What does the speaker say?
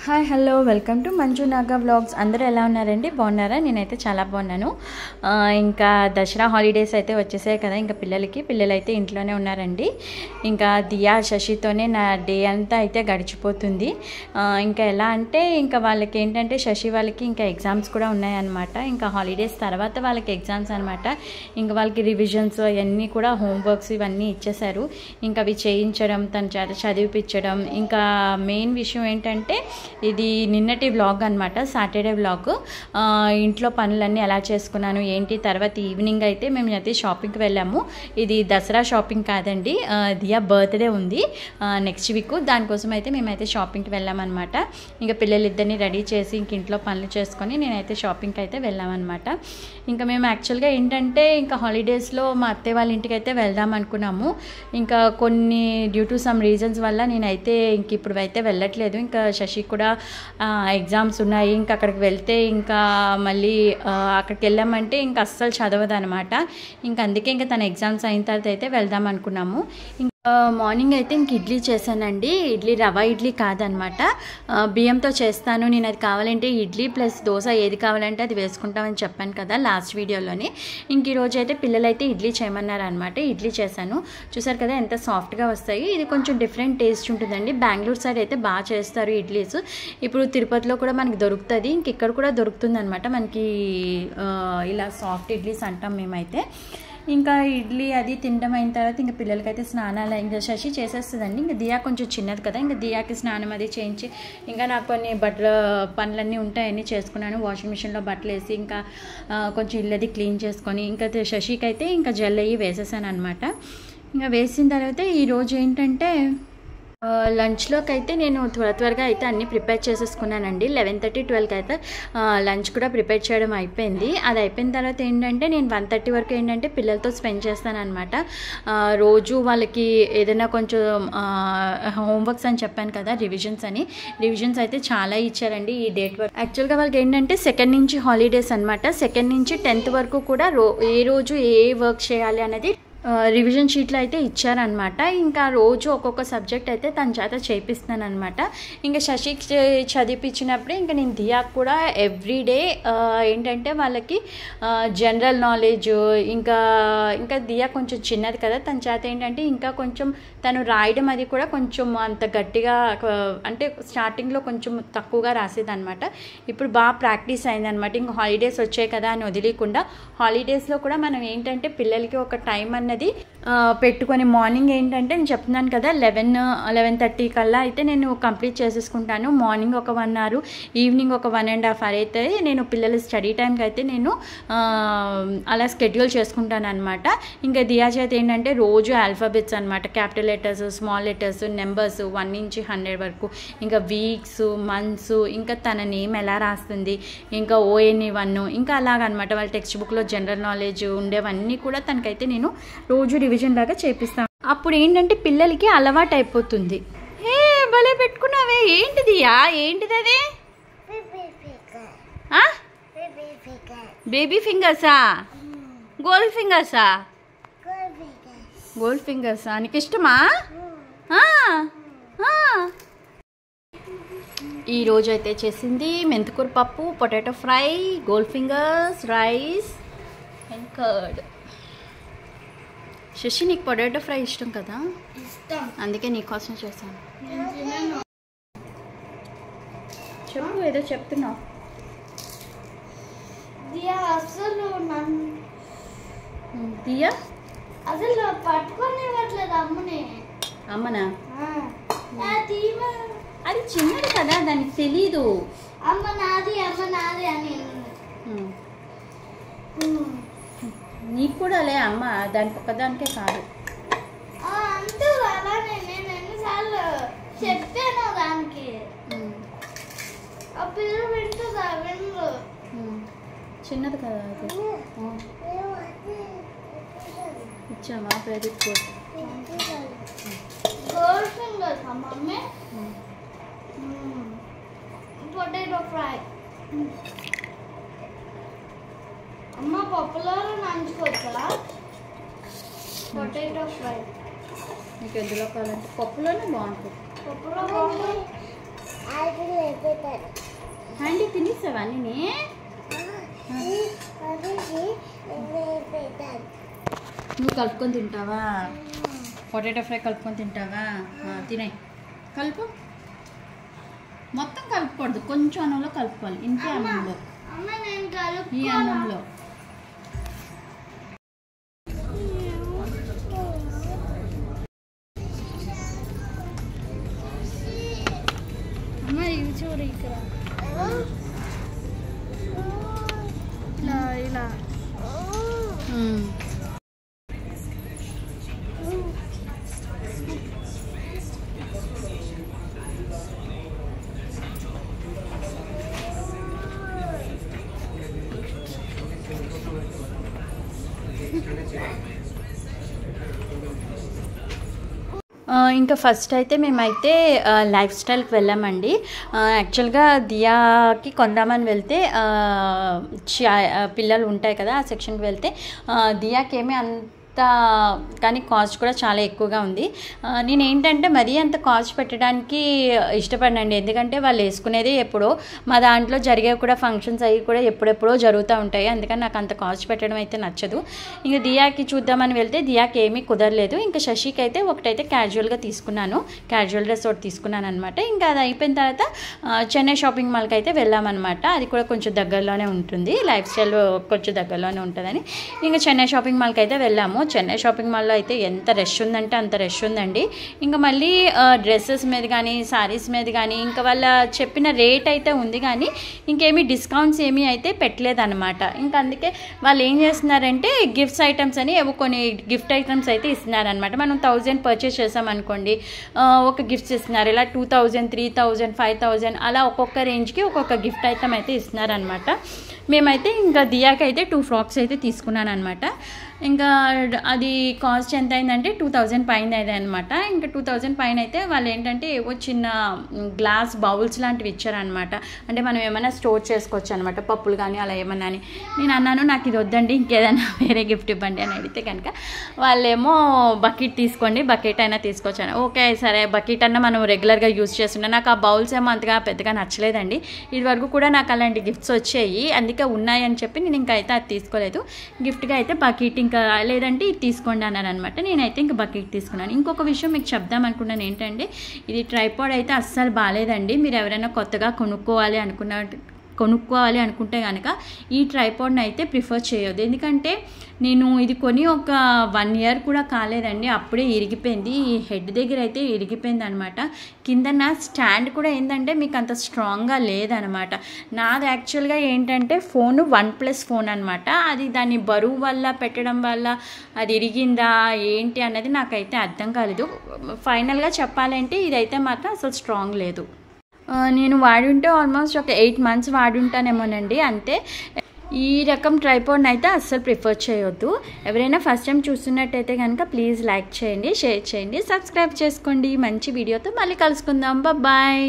Hi hello welcome to Manju Naga vlogs. అందరూ ఎలా ఉన్నారండి? బాగున్నారా? నేనైతే చాలా బాగున్నాను. ఇంకా దసరా హాలిడేస్ అయితే వచ్చేసాయి కదా, ఇంకా పిల్లలు అయితే ఇంట్లోనే ఉన్నారండి. ఇంకా దియా శశితోనే నా డే అంతా అయితే గడిచిపోతుంది. ఇంకా ఎలా అంటే ఇంకా వాళ్ళకి ఏంటంటే శశి వాళ్ళకి ఇంకా ఎగ్జామ్స్ కూడా ఉన్నాయన్నమాట. ఇంకా హాలిడేస్ తర్వాత వాళ్ళకి ఎగ్జామ్స్ అనమాట. ఇంకా వాళ్ళకి రివిజన్స్ అవన్నీ కూడా హోంవర్క్స్ ఇవన్నీ ఇచ్చేశారు. ఇంకా అవి చేయించడం, తన చేత చదివిపించడం. ఇంకా మెయిన్ విషయం ఏంటంటే ఇది నిన్నటి వ్లాగ్ అనమాట, సాటర్డే వ్లాగ్. ఇంట్లో పనులన్నీ ఎలా చేసుకున్నాను ఏంటి. తర్వాత ఈవినింగ్ అయితే మేము అయితే షాపింగ్కి వెళ్ళాము. ఇది దసరా షాపింగ్ కాదండి, దియా బర్త్డే ఉంది నెక్స్ట్ వీక్. దానికోసం అయితే మేమైతే షాపింగ్కి వెళ్ళామన్నమాట. ఇంకా పిల్లలిద్దరిని రెడీ చేసి ఇంక ఇంట్లో పనులు చేసుకొని నేనైతే షాపింగ్కి అయితే వెళ్ళామన్నమాట. ఇంకా మేము యాక్చువల్గా ఏంటంటే ఇంకా హాలిడేస్లో మా అత్తయ్య వాళ్ళ ఇంటికి అయితే వెళ్దాం అనుకున్నాము. ఇంకా కొన్ని డ్యూ టు సమ్ రీజన్స్ వల్ల నేనైతే ఇంక ఇప్పుడు అయితే వెళ్ళట్లేదు. ఇంకా శశి కూడా ఎగ్జామ్స్ ఉన్నాయి. ఇంకా అక్కడికి వెళ్తే ఇంకా మళ్ళీ అక్కడికి వెళ్ళామంటే ఇంకా అస్సలు చదవదు అనమాట. ఇంకా అందుకే ఇంకా తన ఎగ్జామ్స్ అయిన తర్వాత అయితే వెళ్దాం అనుకున్నాము. మార్నింగ్ అయితే ఇంక ఇడ్లీ చేశానండి. ఇడ్లీ రవ్వ ఇడ్లీ కాదనమాట, బియ్యంతో చేస్తాను నేను. అది కావాలంటే ఇడ్లీ ప్లస్ దోశ ఏది కావాలంటే అది వేసుకుంటామని చెప్పాను కదా లాస్ట్ వీడియోలోని. ఇంక ఈరోజు అయితే పిల్లలైతే ఇడ్లీ చేయమన్నారు అనమాట. ఇడ్లీ చేశాను. చూసారు కదా ఎంత సాఫ్ట్గా వస్తాయి. ఇది కొంచెం డిఫరెంట్ టేస్ట్ ఉంటుందండి. బెంగళూరు సైడ్ అయితే బాగా చేస్తారు ఇడ్లీస్. ఇప్పుడు తిరుపతిలో కూడా మనకి దొరుకుతుంది, ఇంక ఇక్కడ కూడా దొరుకుతుంది అనమాట మనకి. ఇలా సాఫ్ట్ ఇడ్లీస్ అంటాం మేమైతే. ఇంకా ఇడ్లీ అది తినడం అయిన తర్వాత ఇంకా పిల్లలకైతే స్నానాలు ఇంకా శశి చేసేస్తుందండి. ఇంకా దియా కొంచెం చిన్నది కదా, ఇంకా దియాకి స్నానం అది చేయించి ఇంకా నాకు కొన్ని బట్టల పనులన్నీ ఉంటాయని చేసుకున్నాను. వాషింగ్ మిషన్లో బట్టలు వేసి ఇంకా కొంచెం ఇల్లది క్లీన్ చేసుకొని ఇంకా శశికి అయితే ఇంకా జెల్ అయ్యి వేసేసాను అనమాట. ఇంకా వేసిన తర్వాత ఈరోజు ఏంటంటే లంచ్లోకి అయితే నేను త్వరగా అయితే అన్నీ ప్రిపేర్ చేసేసుకున్నానండి. 11:30 12కి అయితే లంచ్ కూడా ప్రిపేర్ చేయడం అయిపోయింది. అది అయిపోయిన తర్వాత ఏంటంటే నేను 1:30 వరకు ఏంటంటే పిల్లలతో స్పెండ్ చేస్తానన్నమాట. రోజు వాళ్ళకి ఏదైనా కొంచెం హోంవర్క్స్ అని చెప్పాను కదా, రివిజన్స్ అయితే చాలా ఇచ్చారండి ఈ డేట్ వరకు. యాక్చువల్గా వాళ్ళకి ఏంటంటే 2nd నుంచి హాలిడేస్ అనమాట. 2nd నుంచి 10th వరకు కూడా ఏ రోజు ఏ వర్క్ చేయాలి అనేది రివిజన్ షీట్లో అయితే ఇచ్చారనమాట. ఇంకా రోజు ఒక్కొక్క సబ్జెక్ట్ అయితే తన చేత చేపిస్తున్నాను అనమాట. ఇంకా శశికి చదివిపించినప్పుడే ఇంకా నేను దియాకు కూడా ఎవ్రీడే ఏంటంటే వాళ్ళకి జనరల్ నాలెడ్జ్ ఇంకా దియా కొంచెం చిన్నది కదా, తన చేత ఏంటంటే ఇంకా కొంచెం తను రాయడం అది కూడా కొంచెం అంత గట్టిగా అంటే స్టార్టింగ్లో కొంచెం తక్కువగా రాసేదనమాట. ఇప్పుడు బాగా ప్రాక్టీస్ అయిందనమాట. ఇంకా హాలిడేస్ వచ్చాయి కదా అని వదిలేకుండా హాలిడేస్లో కూడా మనం ఏంటంటే పిల్లలకి ఒక టైం అన్నది పెట్టుకొని మార్నింగ్ ఏంటంటే నేను చెప్తున్నాను కదా 11:30 కల్లా అయితే నేను కంప్లీట్ చేసేసుకుంటాను. మార్నింగ్ ఒక 1 hour, ఈవినింగ్ ఒక 1.5 hour అయితే నేను పిల్లల స్టడీ టైంకి అయితే నేను అలా షెడ్యూల్ చేసుకుంటాను అనమాట. ఇంకా దియా చేత ఏంటంటే రోజు ఆల్ఫాబెట్స్ అనమాట, capital letters, small letters, numbers 1 నుంచి 100 వరకు, ఇంకా వీక్స్, మంత్స్, ఇంకా తన నేమ్ ఎలా రాస్తుంది, ఇంకా ONE1, ఇంకా అలాగనమాట. వాళ్ళ టెక్స్ట్ బుక్లో జనరల్ నాలెడ్జ్ ఉండేవన్నీ కూడా తనకైతే నేను రోజు రివిజన్ లాగా చేపిస్తాను. అప్పుడు ఏంటంటే పిల్లలకి అలవాటు అయిపోతుంది. ఏ భలే పెట్టుకున్నావే, ఏంటిది అది? బేబీ ఫింగర్సా? గోల్డ్ ఫింగర్సా? నీకు ఇష్టమా? ఈరోజు అయితే చేసింది మెంతికూర పప్పు, potato fry, gold fingers, rice and curd. Shashi నీకు పొటాటో ఫ్రై ఇష్టం కదా, అందుకే నీకోసం చేశాను. చెప్పు, ఏదో చెప్తున్నావు. దియా అసలు పట్టుకోనివ్వట్లేదు అమ్మనా? అది చిన్నది కదా, దానికి తెలీదు. అమ్మ నాది అని నీకు కూడా లే అమ్మ, దానికి ఒక్కదానికే కాదు. అంటూ అలానే నేను ఎన్నిసార్లు చెప్పాను దానికి. ఆ పిల్ల వింటుందా? విందు చిన్నది కదా అది. ఇచ్చామా? Very good. Gold fingers mummy. Potato fry అమ్మ. పప్పులో నంచుకోవచ్చా? పొటాటో ఫ్రై మీకు ఎందులో కావాలంటే పప్పులోనే బాగుంటుంది. పప్పులో బాగుంటుంది. హ్యాండీ తినేసావా నేనే నువ్వు కలుపుకొని తింటావా పొటాటో ఫ్రై కలుపుకొని తింటావా తినే కలుపు మొత్తం కలుపుకూడదు కొంచెం అన్నంలో కలుపుకోవాలి ఇంతే అన్నంలో ఈ అన్నంలో ఇవి చూడు ఇక్కడ ఇలా ఇలా ఇంకా ఫస్ట్ అయితే మేమైతే లైఫ్ స్టైల్కి వెళ్ళామండి యాక్చువల్గా దియాకి కొందామని వెళ్తే పిల్లలు ఉంటాయి కదా ఆ సెక్షన్కి వెళ్తే దియాకి ఏమీ కానీ కాస్ట్ కూడా చాలా ఎక్కువగా ఉంది నేను ఏంటంటే మరీ అంత కాస్ట్ పెట్టడానికి ఇష్టపడినండి ఎందుకంటే వాళ్ళు వేసుకునేది ఎప్పుడో మా దాంట్లో జరిగే కూడా ఫంక్షన్స్ అవి కూడా ఎప్పుడెప్పుడో జరుగుతూ ఉంటాయి అందుకని నాకు అంత కాస్ట్ పెట్టడం అయితే నచ్చదు ఇంకా దియాకి చూద్దామని వెళ్తే దియాకి ఏమీ కుదరలేదు ఇంకా శశికి అయితే ఒకటైతే క్యాజువల్గా తీసుకున్నాను క్యాజువల్ డ్రెస్ ఒకటి తీసుకున్నాను అనమాట ఇంకా అది అయిపోయిన తర్వాత చెన్నై షాపింగ్ మాల్కి అయితే వెళ్ళామన్నమాట అది కూడా కొంచెం దగ్గరలోనే ఉంటుంది లైఫ్ స్టైల్ కొంచెం దగ్గరలోనే ఉంటుందని ఇంకా చెన్నై షాపింగ్ మాల్కి అయితే వెళ్ళాము చెన్నై షాపింగ్ మాల్లో అయితే ఎంత రష్ ఉందంటే అంత రష్ ఉందండి ఇంకా మళ్ళీ డ్రెస్సెస్ మీద కానీ శారీస్ మీద కానీ ఇంకా వాళ్ళ చెప్పిన రేట్ అయితే ఉంది కానీ ఇంకేమీ డిస్కౌంట్స్ ఏమీ అయితే పెట్టలేదన్నమాట ఇంకా అందుకే వాళ్ళు ఏం చేస్తున్నారంటే గిఫ్ట్స్ ఐటమ్స్ అని ఏవో కొన్ని గిఫ్ట్ ఐటమ్స్ అయితే ఇస్తున్నారనమాట మనం 1000 పర్చేస్ చేసామనుకోండి ఒక గిఫ్ట్స్ ఇస్తున్నారు ఇలా 2000 3000 5000 అలా ఒక్కొక్క రేంజ్కి ఒక్కొక్క గిఫ్ట్ ఐటమ్ అయితే ఇస్తున్నారనమాట మేమైతే ఇంకా దియాకి అయితే 2 ఫ్రాక్స్ అయితే తీసుకున్నాను అనమాట ఇంకా అది కాస్ట్ ఎంత అయిందంటే 2000 పైన అయింది అనమాట ఇంకా 2000 పైన అయితే వాళ్ళు ఏంటంటే ఏవో చిన్న గ్లాస్ బౌల్స్ లాంటివి ఇచ్చారనమాట అంటే మనం ఏమైనా స్టోర్ చేసుకోవచ్చు అనమాట పప్పులు కానీ అలా ఏమన్నా అని నేను అన్నాను నాకు ఇది వద్దండి ఇంకేదైనా వేరే గిఫ్ట్ ఇవ్వండి అని అడిగితే కనుక వాళ్ళేమో బకెట్ తీసుకోండి బకెట్ అయినా తీసుకొచ్చాను ఓకే సరే బకెట్ అన్నా మనం రెగ్యులర్గా యూజ్ చేస్తున్నాం నాకు ఆ బౌల్స్ ఏమో అంతగా పెద్దగా నచ్చలేదండి ఇది వరకు కూడా నాకు అలాంటి గిఫ్ట్స్ వచ్చాయి అందుకే ఉన్నాయని చెప్పి నేను ఇంకా అయితే అది తీసుకోలేదు గిఫ్ట్గా అయితే బకెట్ ఇంకా లేదంటే ఇది తీసుకోండి అన్నారు అనమాట నేనైతే ఇంకా బకెట్ తీసుకున్నాను ఇంకొక విషయం మీకు చెప్దాం అనుకున్నాను ఏంటంటే ఇది ట్రైపాడ్ అయితే అస్సలు బాగాలేదండి మీరు ఎవరైనా కొత్తగా కొనుక్కోవాలి అనుకుంటే కనుక ఈ ట్రైపాడ్ని అయితే ప్రిఫర్ చేయొద్దు ఎందుకంటే నేను ఇది కొని ఒక 1 year కూడా కాలేదండి అప్పుడే ఇరిగిపోయింది ఈ హెడ్ దగ్గర అయితే ఇరిగిపోయింది అనమాట కింద నా స్టాండ్ కూడా ఏంటంటే మీకు అంత స్ట్రాంగ్గా లేదనమాట నాది యాక్చువల్గా ఏంటంటే ఫోను OnePlus ఫోన్ అనమాట అది దాని బరువు వల్ల పెట్టడం వల్ల అది ఇరిగిందా ఏంటి అన్నది నాకైతే అర్థం కాలేదు ఫైనల్గా చెప్పాలంటే ఇదైతే మాత్రం అసలు స్ట్రాంగ్ లేదు నేను వాడుంటే ఆల్మోస్ట్ ఒక 8 months వాడుంటానేమోనండి అంతే ఈ రకం ట్రైపాడ్ని అయితే అస్సలు ప్రిఫర్ చేయొద్దు ఎవరైనా ఫస్ట్ టైం చూస్తున్నట్టయితే కనుక ప్లీజ్ లైక్ చేయండి షేర్ చేయండి సబ్స్క్రైబ్ చేసుకోండి మంచి వీడియోతో మళ్ళీ కలుసుకుందాం బాయ్